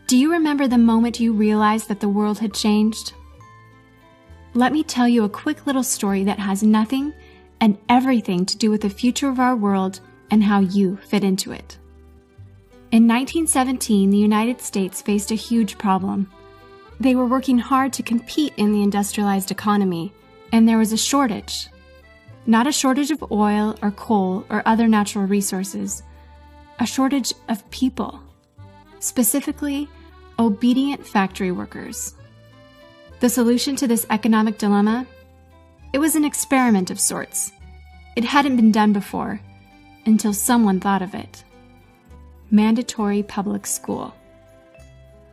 Do you remember the moment you realized that the world had changed? Let me tell you a quick little story that has nothing and everything to do with the future of our world and how you fit into it. In 1917, the United States faced a huge problem. They were working hard to compete in the industrialized economy, and there was a shortage. Not a shortage of oil or coal or other natural resources, a shortage of people, specifically obedient factory workers. The solution to this economic dilemma? It was an experiment of sorts. It hadn't been done before, until someone thought of it. Mandatory public school.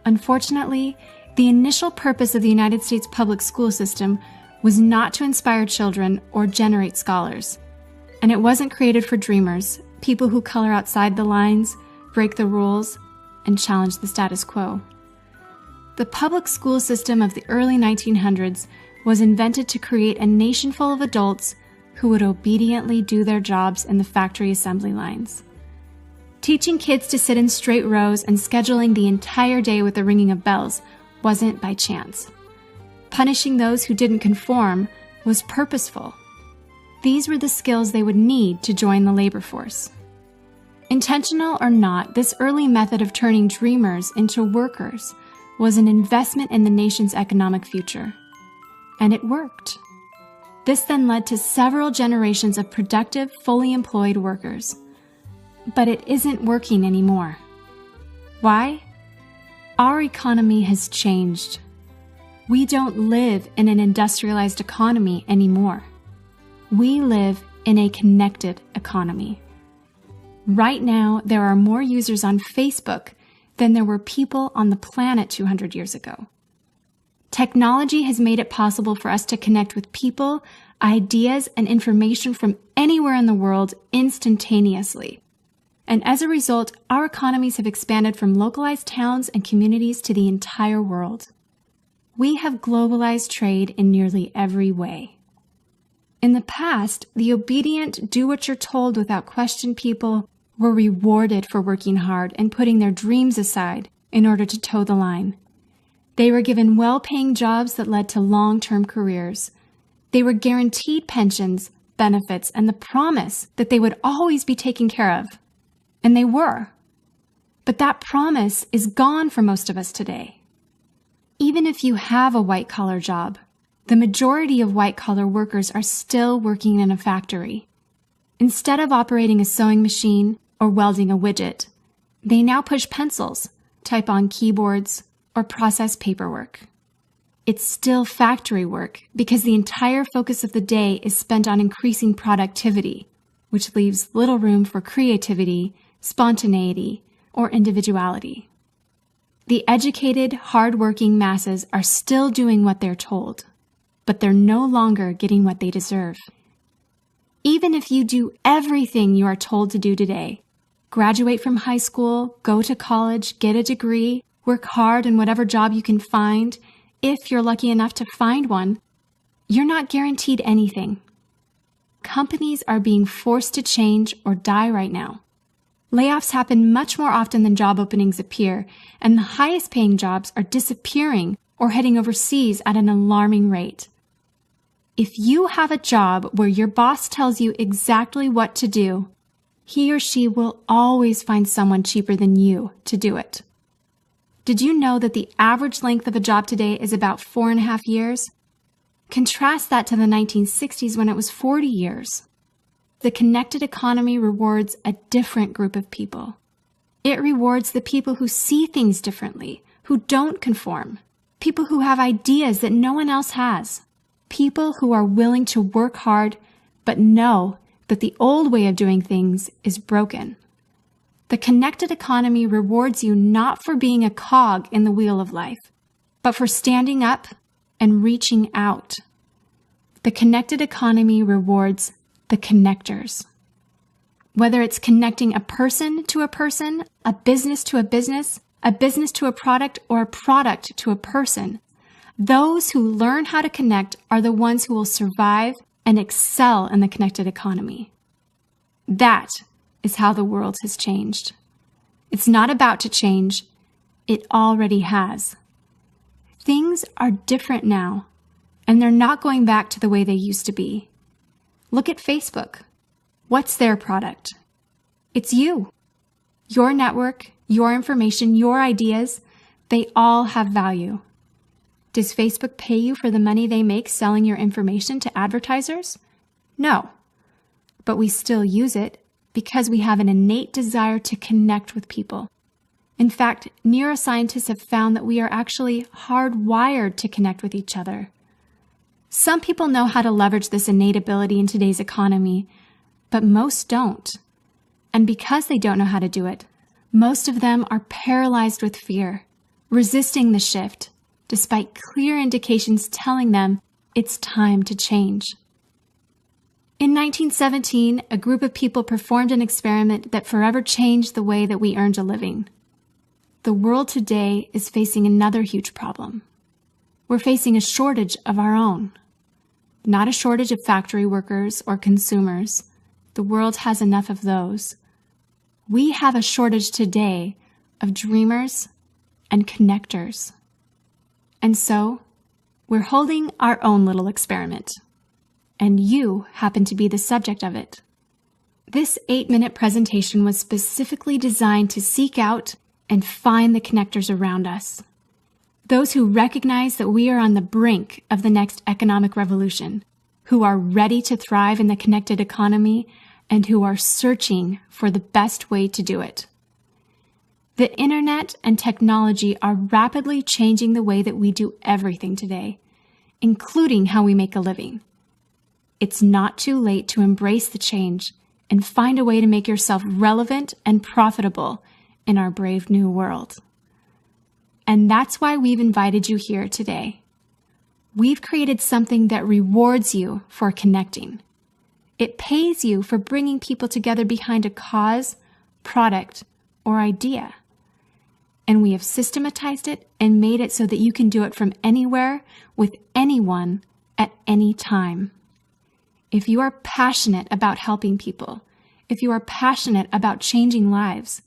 Unfortunately, the initial purpose of the United States public school system was not to inspire children or generate scholars. And it wasn't created for dreamers, people who color outside the lines, break the rules, and challenge the status quo. The public school system of the early 1900s was invented to create a nation full of adults who would obediently do their jobs in the factory assembly lines. Teaching kids to sit in straight rows and scheduling the entire day with the ringing of bells wasn't by chance. Punishing those who didn't conform was purposeful. These were the skills they would need to join the labor force. Intentional or not, this early method of turning dreamers into workers was an investment in the nation's economic future. And it worked. This then led to several generations of productive, fully employed workers. But it isn't working anymore. Why? Our economy has changed. We don't live in an industrialized economy anymore. We live in a connected economy. Right now, there are more users on Facebook than there were people on the planet 200 years ago. Technology has made it possible for us to connect with people, ideas, and information from anywhere in the world instantaneously. And as a result, our economies have expanded from localized towns and communities to the entire world. We have globalized trade in nearly every way. In the past, the obedient, do-what-you're-told without question people were rewarded for working hard and putting their dreams aside in order to toe the line. They were given well-paying jobs that led to long-term careers. They were guaranteed pensions, benefits, and the promise that they would always be taken care of. And they were. But that promise is gone for most of us today. Even if you have a white-collar job, the majority of white-collar workers are still working in a factory. Instead of operating a sewing machine or welding a widget, they now push pencils, type on keyboards, or process paperwork. It's still factory work because the entire focus of the day is spent on increasing productivity, which leaves little room for creativity, spontaneity, or individuality. The educated, hard-working masses are still doing what they're told, but they're no longer getting what they deserve. Even if you do everything you are told to do today, graduate from high school, go to college, get a degree, work hard in whatever job you can find, if you're lucky enough to find one, you're not guaranteed anything. Companies are being forced to change or die right now. Layoffs happen much more often than job openings appear, and the highest paying jobs are disappearing or heading overseas at an alarming rate. If you have a job where your boss tells you exactly what to do, he or she will always find someone cheaper than you to do it. Did you know that the average length of a job today is about 4.5 years? Contrast that to the 1960s when it was 40 years. The connected economy rewards a different group of people. It rewards the people who see things differently, who don't conform, people who have ideas that no one else has, people who are willing to work hard but know that the old way of doing things is broken. The connected economy rewards you not for being a cog in the wheel of life, but for standing up and reaching out. The connected economy rewards the connectors. Whether it's connecting a person to a person, a business to a business to a product, or a product to a person, those who learn how to connect are the ones who will survive and excel in the connected economy. That is how the world has changed. It's not about to change. It already has. Things are different now, and they're not going back to the way they used to be. Look at Facebook. What's their product? It's you. Your network, your information, your ideas, they all have value. Does Facebook pay you for the money they make selling your information to advertisers? No. But we still use it because we have an innate desire to connect with people. In fact, neuroscientists have found that we are actually hardwired to connect with each other. Some people know how to leverage this innate ability in today's economy, but most don't. And because they don't know how to do it, most of them are paralyzed with fear, resisting the shift, despite clear indications telling them it's time to change. In 1917, a group of people performed an experiment that forever changed the way that we earned a living. The world today is facing another huge problem. We're facing a shortage of our own. Not a shortage of factory workers or consumers. The world has enough of those. We have a shortage today of dreamers and connectors. And so, we're holding our own little experiment. And you happen to be the subject of it. This 8-minute presentation was specifically designed to seek out and find the connectors around us. Those who recognize that we are on the brink of the next economic revolution, who are ready to thrive in the connected economy, and who are searching for the best way to do it. The internet and technology are rapidly changing the way that we do everything today, including how we make a living. It's not too late to embrace the change and find a way to make yourself relevant and profitable in our brave new world. And that's why we've invited you here today. We've created something that rewards you for connecting. It pays you for bringing people together behind a cause, product, or idea. And we have systematized it and made it so that you can do it from anywhere with anyone at any time. If you are passionate about helping people, if you are passionate about changing lives,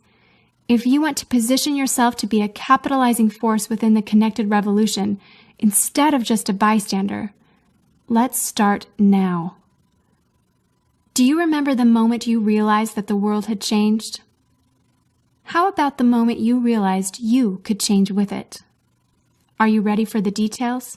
if you want to position yourself to be a capitalizing force within the connected revolution instead of just a bystander, let's start now. Do you remember the moment you realized that the world had changed? How about the moment you realized you could change with it? Are you ready for the details?